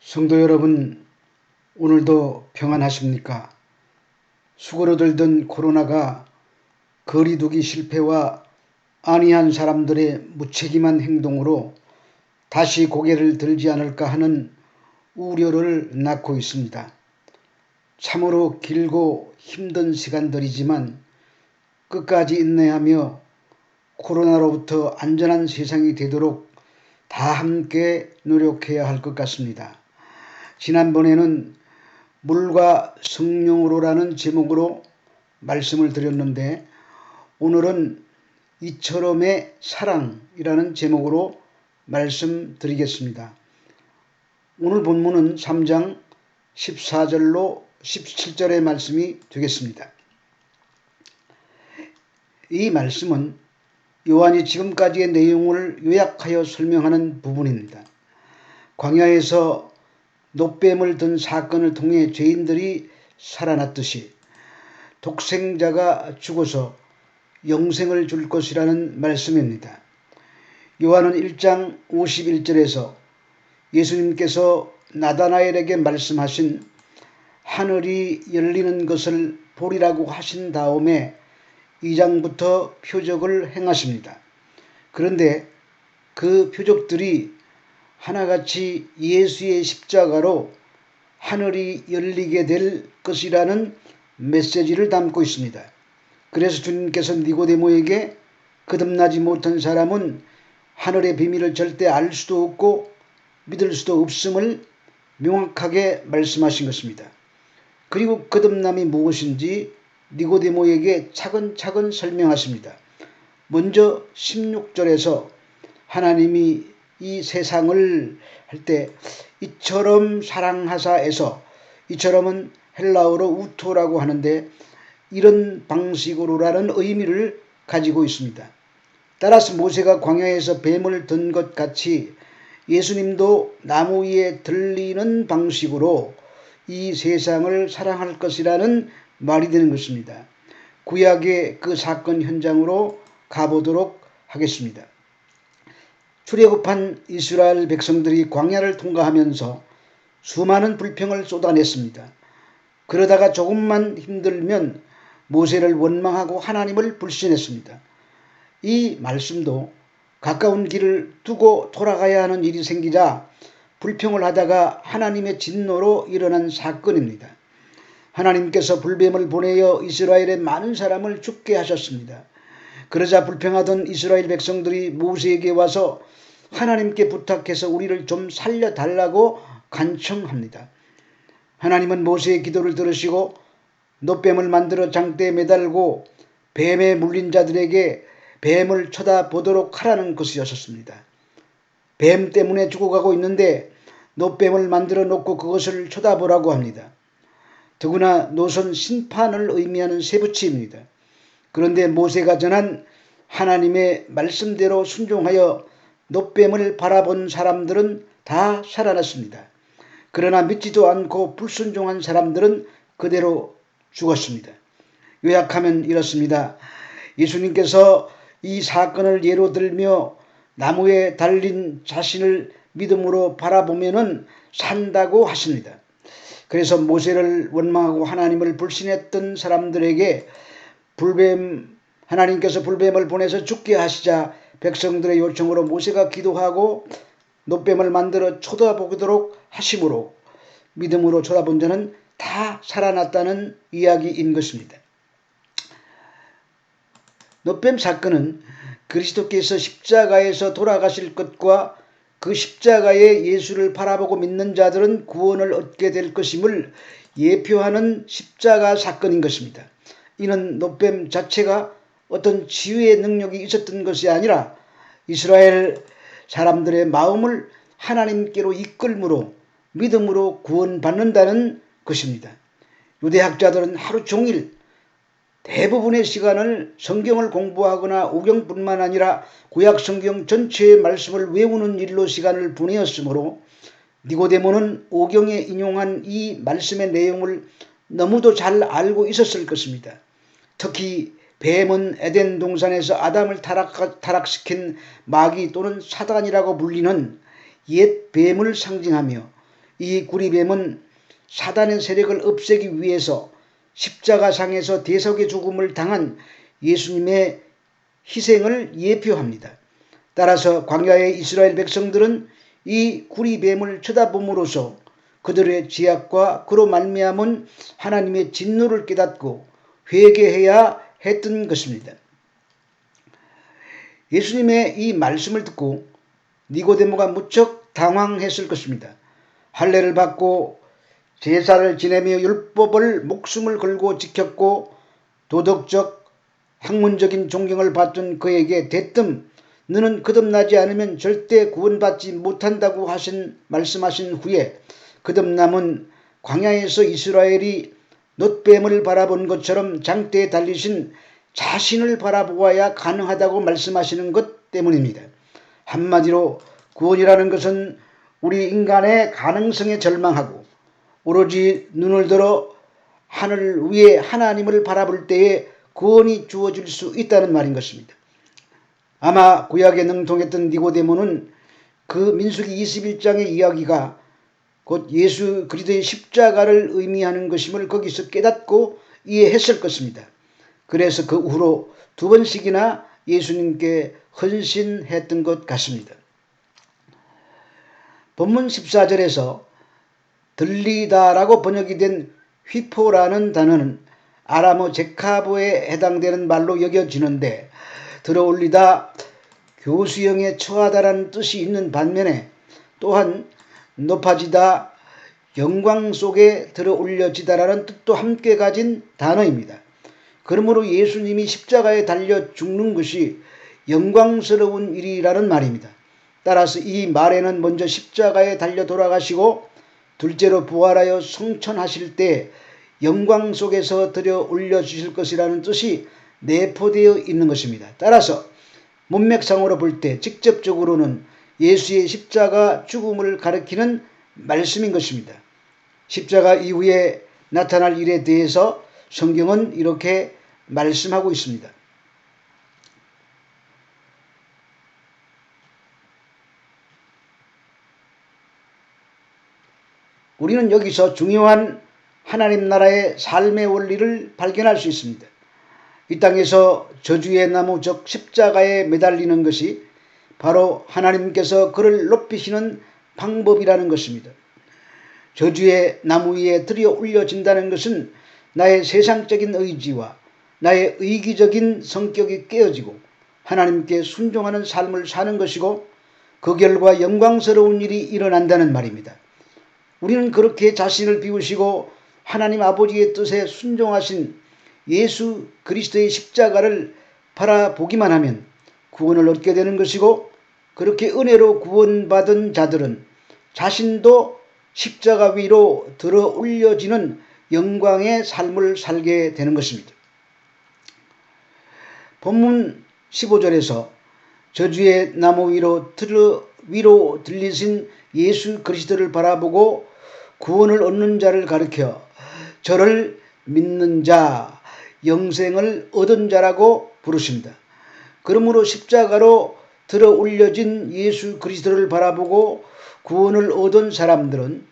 성도 여러분, 오늘도 평안하십니까? 수그러들던 코로나가 거리두기 실패와 안이한 사람들의 무책임한 행동으로 다시 고개를 들지 않을까 하는 우려를 낳고 있습니다. 참으로 길고 힘든 시간들이지만 끝까지 인내하며 코로나로부터 안전한 세상이 되도록 다 함께 노력해야 할 것 같습니다. 지난번에는 물과 성령으로라는 제목으로 말씀을 드렸는데, 오늘은 이처럼의 사랑이라는 제목으로 말씀드리겠습니다. 오늘 본문은 3장 14절로 17절의 말씀이 되겠습니다. 이 말씀은 요한이 지금까지의 내용을 요약하여 설명하는 부분입니다. 광야에서 놋뱀을 든 사건을 통해 죄인들이 살아났듯이 독생자가 죽어서 영생을 줄 것이라는 말씀입니다. 요한은 1장 51절에서 예수님께서 나다나엘에게 말씀하신 하늘이 열리는 것을 보리라고 하신 다음에 2장부터 표적을 행하십니다. 그런데 그 표적들이 하나같이 예수의 십자가로 하늘이 열리게 될 것이라는 메시지를 담고 있습니다. 그래서 주님께서 니고데모에게 거듭나지 못한 사람은 하늘의 비밀을 절대 알 수도 없고 믿을 수도 없음을 명확하게 말씀하신 것입니다. 그리고 거듭남이 무엇인지 니고데모에게 차근차근 설명하십니다. 먼저 16절에서 하나님이 이 세상을 할 때 이처럼 사랑하사에서, 이처럼은 헬라어로 우토라고 하는데 이런 방식으로라는 의미를 가지고 있습니다. 따라서 모세가 광야에서 뱀을 든 것 같이 예수님도 나무 위에 들리는 방식으로 이 세상을 사랑할 것이라는 말이 되는 것입니다. 구약의 그 사건 현장으로 가보도록 하겠습니다. 출애굽한 이스라엘 백성들이 광야를 통과하면서 수많은 불평을 쏟아냈습니다. 그러다가 조금만 힘들면 모세를 원망하고 하나님을 불신했습니다. 이 말씀도 가까운 길을 두고 돌아가야 하는 일이 생기자 불평을 하다가 하나님의 진노로 일어난 사건입니다. 하나님께서 불뱀을 보내어 이스라엘의 많은 사람을 죽게 하셨습니다. 그러자 불평하던 이스라엘 백성들이 모세에게 와서 하나님께 부탁해서 우리를 좀 살려달라고 간청합니다. 하나님은 모세의 기도를 들으시고 놋뱀을 만들어 장대에 매달고 뱀에 물린 자들에게 뱀을 쳐다보도록 하라는 것이었습니다. 뱀 때문에 죽어가고 있는데 놋뱀을 만들어 놓고 그것을 쳐다보라고 합니다. 더구나 놋은 심판을 의미하는 쇠붙이입니다. 그런데 모세가 전한 하나님의 말씀대로 순종하여 놋뱀을 바라본 사람들은 다 살아났습니다. 그러나 믿지도 않고 불순종한 사람들은 그대로 죽었습니다. 요약하면 이렇습니다. 예수님께서 이 사건을 예로 들며 나무에 달린 자신을 믿음으로 바라보면은 산다고 하십니다. 그래서 모세를 원망하고 하나님을 불신했던 사람들에게 하나님께서 불뱀을 보내서 죽게 하시자 백성들의 요청으로 모세가 기도하고 놋뱀을 만들어 쳐다보도록 하심으로 믿음으로 쳐다본 자는 다 살아났다는 이야기인 것입니다. 놋뱀 사건은 그리스도께서 십자가에서 돌아가실 것과 그 십자가에 예수를 바라보고 믿는 자들은 구원을 얻게 될 것임을 예표하는 십자가 사건인 것입니다. 이는 놋뱀 자체가 어떤 치유의 능력이 있었던 것이 아니라 이스라엘 사람들의 마음을 하나님께로 이끌므로 믿음으로 구원받는다는 것입니다. 유대학자들은 하루 종일 대부분의 시간을 성경을 공부하거나 오경뿐만 아니라 구약 성경 전체의 말씀을 외우는 일로 시간을 보내었으므로 니고데모는 오경에 인용한 이 말씀의 내용을 너무도 잘 알고 있었을 것입니다. 특히 뱀은 에덴 동산에서 아담을 타락시킨 마귀 또는 사단이라고 불리는 옛 뱀을 상징하며 이 구리뱀은 사단의 세력을 없애기 위해서 십자가상에서 대속의 죽음을 당한 예수님의 희생을 예표합니다. 따라서 광야의 이스라엘 백성들은 이 구리뱀을 쳐다봄으로써 그들의 죄악과 그로 말미암은 하나님의 진노를 깨닫고 회개해야 했던 것입니다. 예수님의 이 말씀을 듣고 니고데모가 무척 당황했을 것입니다. 할례를 받고 제사를 지내며 율법을 목숨을 걸고 지켰고 도덕적 학문적인 존경을 받던 그에게 대뜸 너는 거듭나지 않으면 절대 구원받지 못한다고 말씀하신 후에 거듭남은 광야에서 이스라엘이 놋뱀을 바라본 것처럼 장대에 달리신 자신을 바라보아야 가능하다고 말씀하시는 것 때문입니다. 한마디로 구원이라는 것은 우리 인간의 가능성에 절망하고 오로지 눈을 들어 하늘 위에 하나님을 바라볼 때에 구원이 주어질 수 있다는 말인 것입니다. 아마 구약에 능통했던 니고데모는 그 민수기 21장의 이야기가 곧 예수 그리스도의 십자가를 의미하는 것임을 거기서 깨닫고 이해했을 것입니다. 그래서 그 후로 2번씩이나 예수님께 헌신했던 것 같습니다. 본문 14절에서 들리다라고 번역이 된 휘포라는 단어는 아람어 제카보에 해당되는 말로 여겨지는데 들어올리다 교수형에 처하다라는 뜻이 있는 반면에 또한 높아지다 영광 속에 들어올려지다라는 뜻도 함께 가진 단어입니다. 그러므로 예수님이 십자가에 달려 죽는 것이 영광스러운 일이라는 말입니다. 따라서 이 말에는 먼저 십자가에 달려 돌아가시고 둘째로 부활하여 승천하실 때 영광 속에서 들여 올려주실 것이라는 뜻이 내포되어 있는 것입니다. 따라서 문맥상으로 볼 때 직접적으로는 예수의 십자가 죽음을 가리키는 말씀인 것입니다. 십자가 이후에 나타날 일에 대해서 성경은 이렇게 말씀하고 있습니다. 우리는 여기서 중요한 하나님 나라의 삶의 원리를 발견할 수 있습니다. 이 땅에서 저주의 나무 즉 십자가에 매달리는 것이 바로 하나님께서 그를 높이시는 방법이라는 것입니다. 저주의 나무 위에 들여 올려진다는 것은 나의 세상적인 의지와 나의 의기적인 성격이 깨어지고 하나님께 순종하는 삶을 사는 것이고 그 결과 영광스러운 일이 일어난다는 말입니다. 우리는 그렇게 자신을 비우시고 하나님 아버지의 뜻에 순종하신 예수 그리스도의 십자가를 바라보기만 하면 구원을 얻게 되는 것이고 그렇게 은혜로 구원받은 자들은 자신도 십자가 위로 들어 올려지는 영광의 삶을 살게 되는 것입니다. 본문 15절에서 저주의 나무 위로 들리신 예수 그리스도를 바라보고 구원을 얻는 자를 가리켜 저를 믿는 자, 영생을 얻은 자라고 부르십니다. 그러므로 십자가로 들어 올려진 예수 그리스도를 바라보고 구원을 얻은 사람들은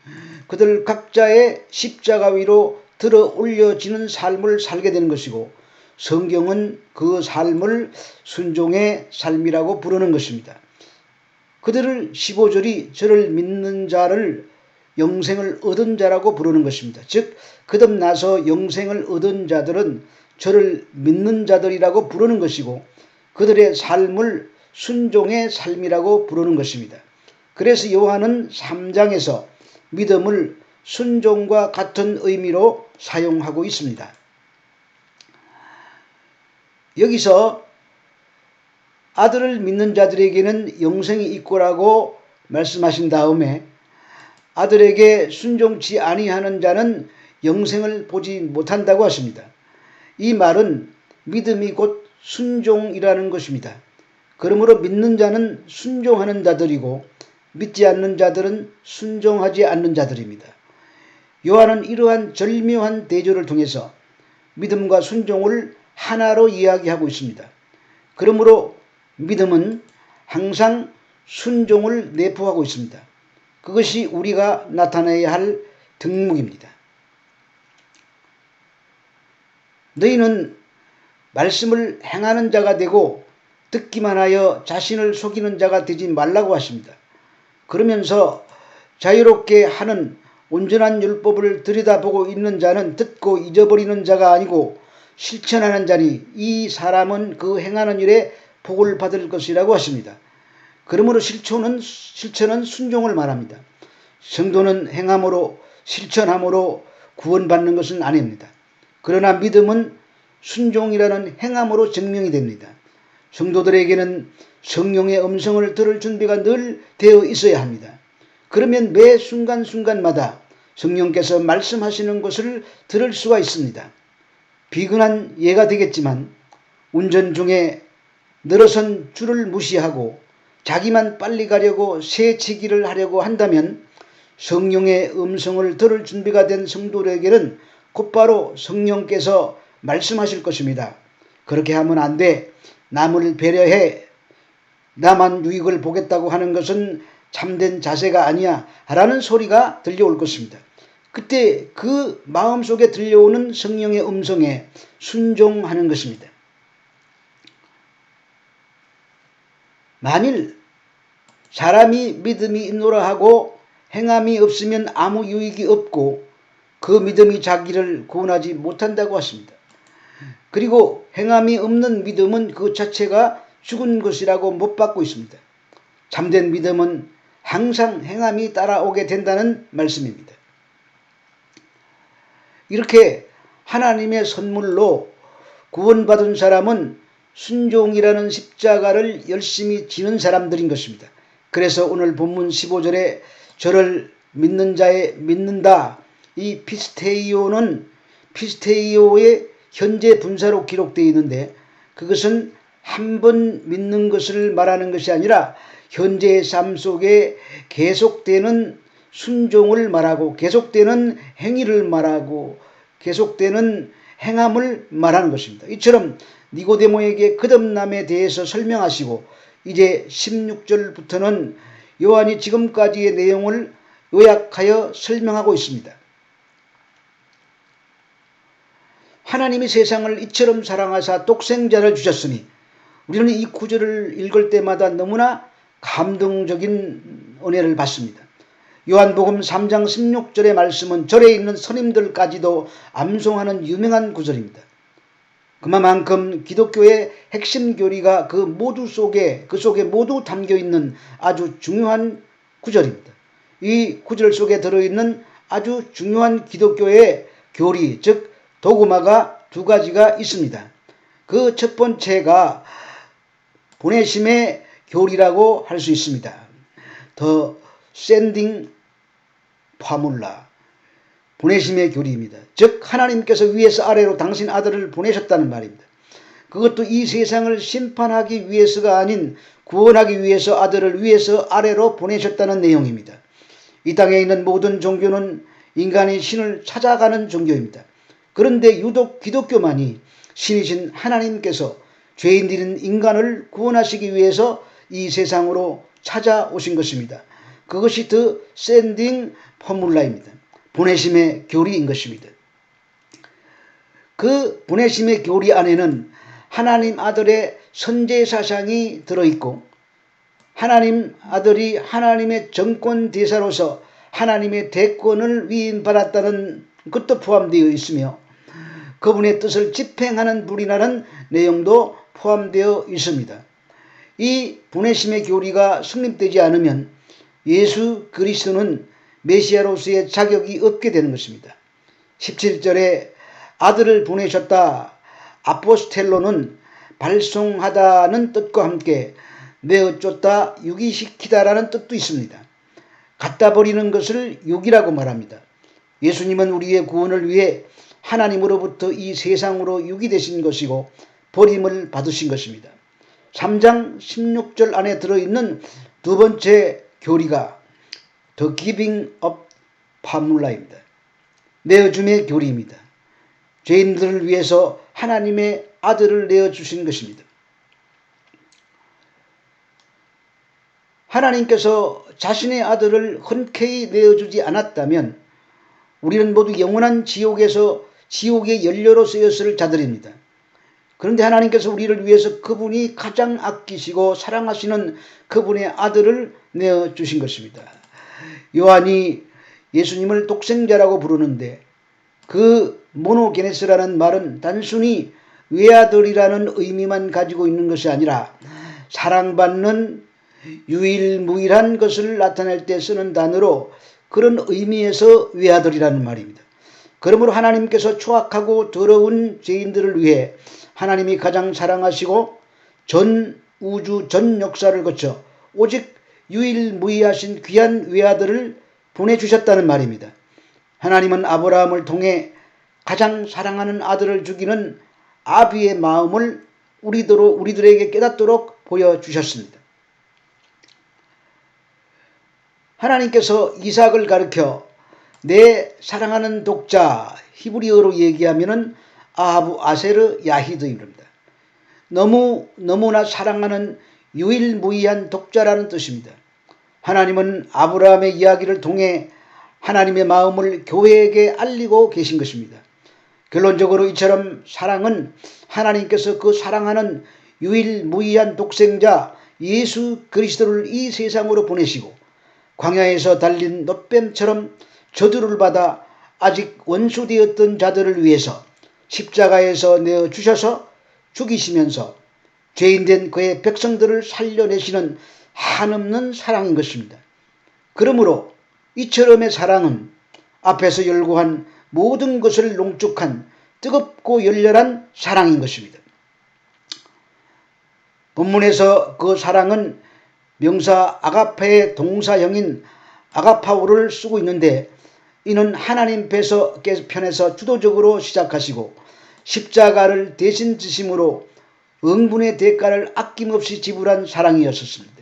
그들 각자의 십자가 위로 들어 올려지는 삶을 살게 되는 것이고 성경은 그 삶을 순종의 삶이라고 부르는 것입니다. 그들을 15절이 저를 믿는 자를 영생을 얻은 자라고 부르는 것입니다. 즉 거듭나서 영생을 얻은 자들은 저를 믿는 자들이라고 부르는 것이고 그들의 삶을 순종의 삶이라고 부르는 것입니다. 그래서 요한은 3장에서 믿음을 순종과 같은 의미로 사용하고 있습니다. 여기서 아들을 믿는 자들에게는 영생이 있고라고 말씀하신 다음에 아들에게 순종치 아니하는 자는 영생을 보지 못한다고 하십니다. 이 말은 믿음이 곧 순종이라는 것입니다. 그러므로 믿는 자는 순종하는 자들이고 믿지 않는 자들은 순종하지 않는 자들입니다. 요한은 이러한 절묘한 대조를 통해서 믿음과 순종을 하나로 이야기하고 있습니다. 그러므로 믿음은 항상 순종을 내포하고 있습니다. 그것이 우리가 나타내야 할 덕목입니다. 너희는 말씀을 행하는 자가 되고 듣기만 하여 자신을 속이는 자가 되지 말라고 하십니다. 그러면서 자유롭게 하는 온전한 율법을 들여다보고 있는 자는 듣고 잊어버리는 자가 아니고 실천하는 자니 이 사람은 그 행하는 일에 복을 받을 것이라고 하십니다. 그러므로 실천은 순종을 말합니다. 성도는 행함으로 실천함으로 구원받는 것은 아닙니다. 그러나 믿음은 순종이라는 행함으로 증명이 됩니다. 성도들에게는 성령의 음성을 들을 준비가 늘 되어 있어야 합니다. 그러면 매 순간순간마다 성령께서 말씀하시는 것을 들을 수가 있습니다. 비근한 예가 되겠지만 운전 중에 늘어선 줄을 무시하고 자기만 빨리 가려고 새치기를 하려고 한다면 성령의 음성을 들을 준비가 된 성도들에게는 곧바로 성령께서 말씀하실 것입니다. 그렇게 하면 안 돼. 남을 배려해 나만 유익을 보겠다고 하는 것은 참된 자세가 아니야 라는 소리가 들려올 것입니다. 그때 그 마음속에 들려오는 성령의 음성에 순종하는 것입니다. 만일 사람이 믿음이 있노라 하고 행함이 없으면 아무 유익이 없고 그 믿음이 자기를 구원하지 못한다고 하십니다. 그리고 행함이 없는 믿음은 그 자체가 죽은 것이라고 못 받고 있습니다. 참된 믿음은 항상 행함이 따라오게 된다는 말씀입니다. 이렇게 하나님의 선물로 구원받은 사람은 순종이라는 십자가를 열심히 지는 사람들인 것입니다. 그래서 오늘 본문 15절에 저를 믿는 자의 믿는다. 이 피스테이오의 현재 분사로 기록되어 있는데 그것은 한 번 믿는 것을 말하는 것이 아니라 현재의 삶 속에 계속되는 순종을 말하고 계속되는 행위를 말하고 계속되는 행함을 말하는 것입니다. 이처럼 니고데모에게 거듭남에 대해서 설명하시고 이제 16절부터는 요한이 지금까지의 내용을 요약하여 설명하고 있습니다. 하나님이 세상을 이처럼 사랑하사 독생자를 주셨으니 우리는 이 구절을 읽을 때마다 너무나 감동적인 은혜를 받습니다. 요한복음 3장 16절의 말씀은 절에 있는 선임들까지도 암송하는 유명한 구절입니다. 그만큼 기독교의 핵심 교리가 그 속에 모두 담겨 있는 아주 중요한 구절입니다. 이 구절 속에 들어있는 아주 중요한 기독교의 교리, 즉 도구마가 두 가지가 있습니다. 그 첫 번째가 보내심의 교리라고 할 수 있습니다. The Sending Formula, 보내심의 교리입니다. 즉 하나님께서 위에서 아래로 당신 아들을 보내셨다는 말입니다. 그것도 이 세상을 심판하기 위해서가 아닌 구원하기 위해서 아들을 위에서 아래로 보내셨다는 내용입니다. 이 땅에 있는 모든 종교는 인간이 신을 찾아가는 종교입니다. 그런데 유독 기독교만이 신이신 하나님께서 죄인들인 인간을 구원하시기 위해서 이 세상으로 찾아오신 것입니다. 그것이 The Sending Formula입니다. 보내심의 교리인 것입니다. 그 보내심의 교리 안에는 하나님 아들의 선제 사상이 들어있고 하나님 아들이 하나님의 정권 대사로서 하나님의 대권을 위임받았다는 것도 포함되어 있으며 그분의 뜻을 집행하는 분이라는 내용도 포함되어 있습니다. 이 보내심의 교리가 성립되지 않으면 예수 그리스도는 메시아로서의 자격이 없게 되는 것입니다. 17절에 아들을 보내셨다. 아포스텔로는 발송하다는 뜻과 함께 내어 쫓다 유기시키다라는 뜻도 있습니다. 갖다 버리는 것을 유기라고 말합니다. 예수님은 우리의 구원을 위해 하나님으로부터 이 세상으로 유기되신 것이고 버림을 받으신 것입니다. 3장 16절 안에 들어있는 두 번째 교리가 The Giving of Formula입니다. 내어줌의 교리입니다. 죄인들을 위해서 하나님의 아들을 내어주신 것입니다. 하나님께서 자신의 아들을 흔쾌히 내어주지 않았다면 우리는 모두 영원한 지옥의 연료로 쓰였을 자들입니다. 그런데 하나님께서 우리를 위해서 그분이 가장 아끼시고 사랑하시는 그분의 아들을 내어주신 것입니다. 요한이 예수님을 독생자라고 부르는데 그 모노게네스라는 말은 단순히 외아들이라는 의미만 가지고 있는 것이 아니라 사랑받는 유일무이한 것을 나타낼 때 쓰는 단어로 그런 의미에서 외아들이라는 말입니다. 그러므로 하나님께서 추악하고 더러운 죄인들을 위해 하나님이 가장 사랑하시고 전 우주 전 역사를 거쳐 오직 유일무이하신 귀한 외아들을 보내주셨다는 말입니다. 하나님은 아브라함을 통해 가장 사랑하는 아들을 주기는 아비의 마음을 우리들에게 깨닫도록 보여주셨습니다. 하나님께서 이삭을 가르쳐 내 사랑하는 독자, 히브리어로 얘기하면은 아하부 아세르 야히드입니다. 너무나 사랑하는 유일무이한 독자라는 뜻입니다. 하나님은 아브라함의 이야기를 통해 하나님의 마음을 교회에게 알리고 계신 것입니다. 결론적으로 이처럼 사랑은 하나님께서 그 사랑하는 유일무이한 독생자 예수 그리스도를 이 세상으로 보내시고 광야에서 달린 놋뱀처럼 저주를 받아 아직 원수되었던 자들을 위해서 십자가에서 내어주셔서 죽이시면서 죄인된 그의 백성들을 살려내시는 한없는 사랑인 것입니다. 그러므로 이처럼의 사랑은 앞에서 열거한 모든 것을 농축한 뜨겁고 열렬한 사랑인 것입니다. 본문에서 그 사랑은 명사 아가페의 동사형인 아가파오를 쓰고 있는데 이는 하나님 편에서 주도적으로 시작하시고 십자가를 대신 지심으로 응분의 대가를 아낌없이 지불한 사랑이었습니다.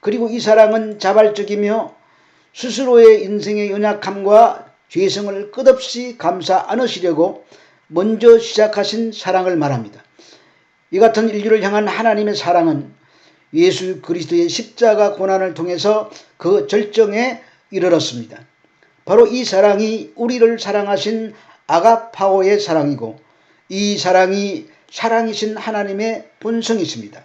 그리고 이 사랑은 자발적이며 스스로의 인생의 연약함과 죄성을 끝없이 감싸 안으시려고 먼저 시작하신 사랑을 말합니다. 이 같은 인류를 향한 하나님의 사랑은 예수 그리스도의 십자가 고난을 통해서 그 절정에 이르렀습니다. 바로 이 사랑이 우리를 사랑하신 아가파오의 사랑이고 이 사랑이 사랑이신 하나님의 본성이십니다.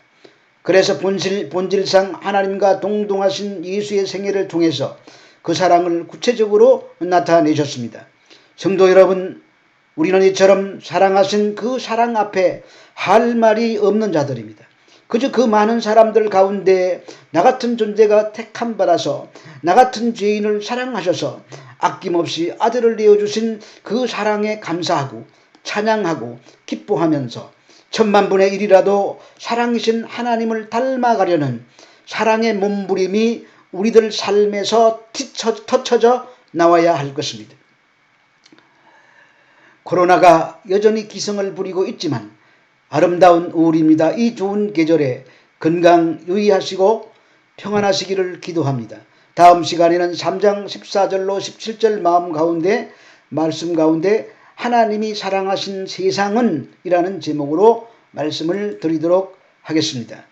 그래서 본질상 하나님과 동등하신 예수의 생애를 통해서 그 사랑을 구체적으로 나타내셨습니다. 성도 여러분, 우리는 이처럼 사랑하신 그 사랑 앞에 할 말이 없는 자들입니다. 그저 그 많은 사람들 가운데 나 같은 존재가 택함받아서 나 같은 죄인을 사랑하셔서 아낌없이 아들을 내어주신 그 사랑에 감사하고 찬양하고 기뻐하면서 천만분의 일이라도 사랑이신 하나님을 닮아가려는 사랑의 몸부림이 우리들 삶에서 터쳐져 나와야 할 것입니다. 코로나가 여전히 기승을 부리고 있지만 아름다운 5월입니다. 이 좋은 계절에 건강 유의하시고 평안하시기를 기도합니다. 다음 시간에는 3장 14절로 17절 말씀 가운데 하나님이 사랑하신 세상은 이라는 제목으로 말씀을 드리도록 하겠습니다.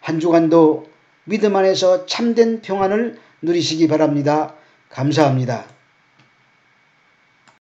한 주간도 믿음 안에서 참된 평안을 누리시기 바랍니다. 감사합니다.